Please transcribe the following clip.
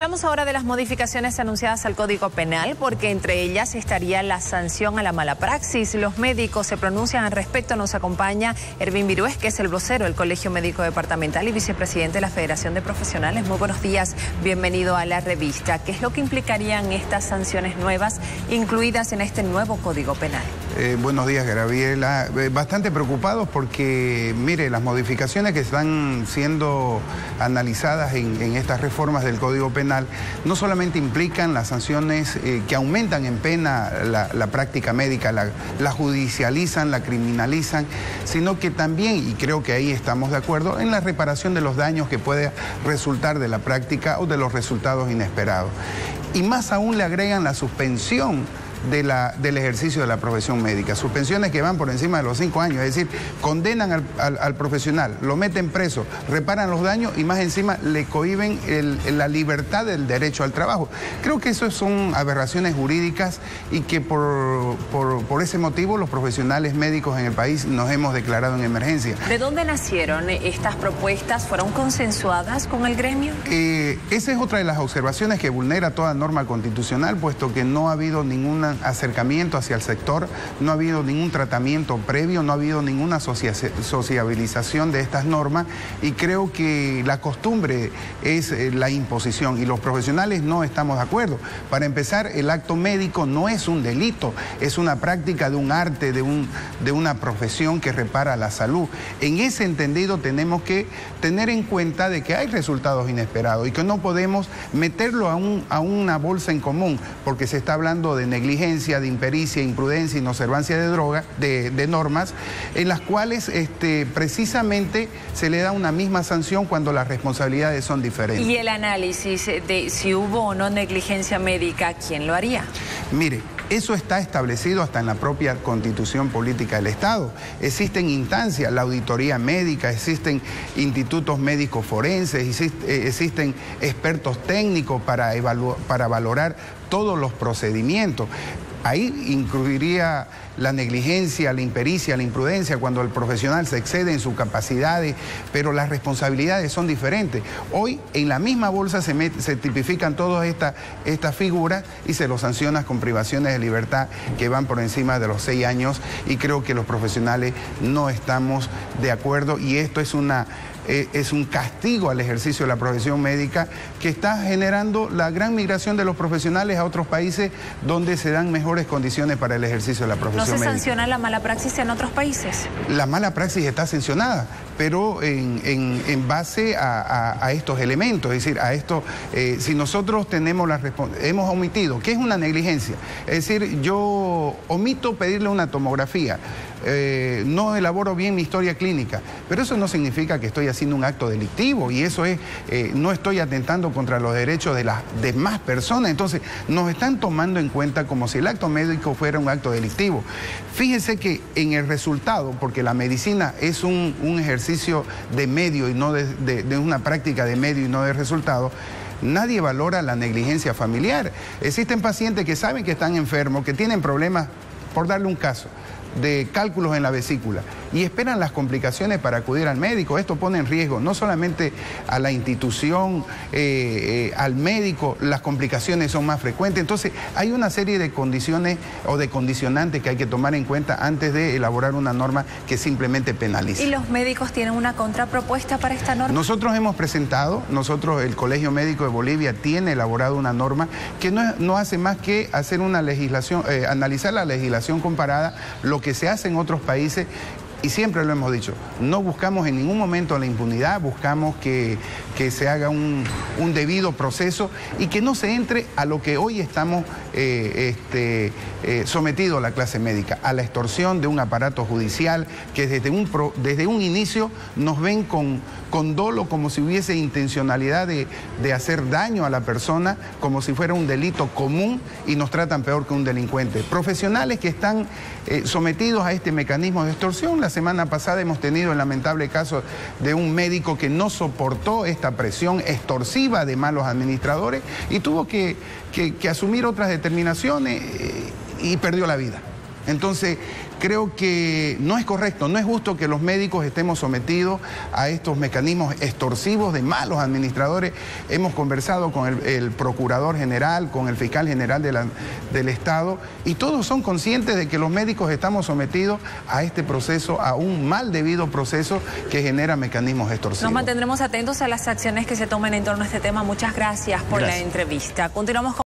Hablamos ahora de las modificaciones anunciadas al Código Penal, porque entre ellas estaría la sanción a la mala praxis. Los médicos se pronuncian al respecto. Nos acompaña Ervin Virués, que es el vocero del Colegio Médico Departamental y vicepresidente de la Federación de Profesionales. Muy buenos días, bienvenido a la revista. ¿Qué es lo que implicarían estas sanciones nuevas incluidas en este nuevo Código Penal? Buenos días, Gabriela. Bastante preocupados porque, mire, las modificaciones que están siendo analizadas en estas reformas del Código Penal no solamente implican las sanciones que aumentan en pena la práctica médica, la judicializan, la criminalizan, sino que también, y creo que ahí estamos de acuerdo, en la reparación de los daños que puede resultar de la práctica o de los resultados inesperados. Y más aún le agregan la suspensión del ejercicio de la profesión médica. Suspensiones que van por encima de los 5 años, es decir, condenan al profesional, lo meten preso, reparan los daños y más encima le cohíben la libertad del derecho al trabajo. Creo que eso son aberraciones jurídicas y que por ese motivo los profesionales médicos en el país nos hemos declarado en emergencia. ¿De dónde nacieron estas propuestas? ¿Fueron consensuadas con el gremio? Esa es otra de las observaciones que vulnera toda norma constitucional, puesto que no ha habido ningún acercamiento hacia el sector, no ha habido ningún tratamiento previo, no ha habido ninguna sociabilización de estas normas y creo que la costumbre es la imposición y los profesionales no estamos de acuerdo. Para empezar, el acto médico no es un delito, es una práctica de un arte, de una profesión que repara la salud. En ese entendido tenemos que tener en cuenta de que hay resultados inesperados y que no podemos meterlo a una bolsa en común porque se está hablando de negligencia, de impericia, imprudencia, inobservancia de normas, en las cuales precisamente se le da una misma sanción cuando las responsabilidades son diferentes. ¿Y el análisis de si hubo o no negligencia médica, quién lo haría? Mire, eso está establecido hasta en la propia Constitución Política del Estado. Existen instancias, la auditoría médica, existen institutos médicos forenses, existen expertos técnicos para valorar todos los procedimientos. Ahí incluiría la negligencia, la impericia, la imprudencia, cuando el profesional se excede en sus capacidades, pero las responsabilidades son diferentes. Hoy en la misma bolsa se tipifican todas estas figuras y se los sanciona con privaciones de libertad que van por encima de los 6 años y creo que los profesionales no estamos de acuerdo y esto es un castigo al ejercicio de la profesión médica que está generando la gran migración de los profesionales a otros países donde se dan mejores condiciones para el ejercicio de la profesión médica. ¿No se sanciona la mala praxis en otros países? La mala praxis está sancionada, pero en base a estos elementos, es decir, a esto, si nosotros hemos omitido, ¿qué es una negligencia? Es decir, yo omito pedirle una tomografía, no elaboro bien mi historia clínica, pero eso no significa que estoy haciendo un acto delictivo y eso es, no estoy atentando contra los derechos de las demás personas. Entonces, nos están tomando en cuenta como si el acto médico fuera un acto delictivo. Fíjense que en el resultado, porque la medicina es un ejercicio de medio y no de una práctica de medio y no de resultado, nadie valora la negligencia familiar. Existen pacientes que saben que están enfermos, que tienen problemas, por darle un caso, de cálculos en la vesícula y esperan las complicaciones para acudir al médico. Esto pone en riesgo no solamente a la institución, al médico, las complicaciones son más frecuentes. Entonces hay una serie de condiciones o de condicionantes que hay que tomar en cuenta antes de elaborar una norma que simplemente penalice. ¿Y los médicos tienen una contrapropuesta para esta norma? Nosotros hemos presentado, el Colegio Médico de Bolivia tiene elaborado una norma que no hace más que hacer una legislación, analizar la legislación comparada, lo que se hace en otros países. Y siempre lo hemos dicho, no buscamos en ningún momento la impunidad, buscamos que se haga un debido proceso y que no se entre a lo que hoy estamos sometidos a la clase médica, a la extorsión de un aparato judicial que desde un inicio nos ven con dolo, como si hubiese intencionalidad de hacer daño a la persona, como si fuera un delito común y nos tratan peor que un delincuente. Profesionales que están sometidos a este mecanismo de extorsión. La semana pasada hemos tenido el lamentable caso de un médico que no soportó esta presión extorsiva de malos administradores y tuvo que asumir otras determinaciones y perdió la vida. Entonces, creo que no es correcto, no es justo que los médicos estemos sometidos a estos mecanismos extorsivos de malos administradores. Hemos conversado con el Procurador General, con el Fiscal General del Estado, y todos son conscientes de que los médicos estamos sometidos a este proceso, a un mal debido proceso que genera mecanismos extorsivos. Nos mantendremos atentos a las acciones que se tomen en torno a este tema. Muchas gracias por la entrevista. Continuamos con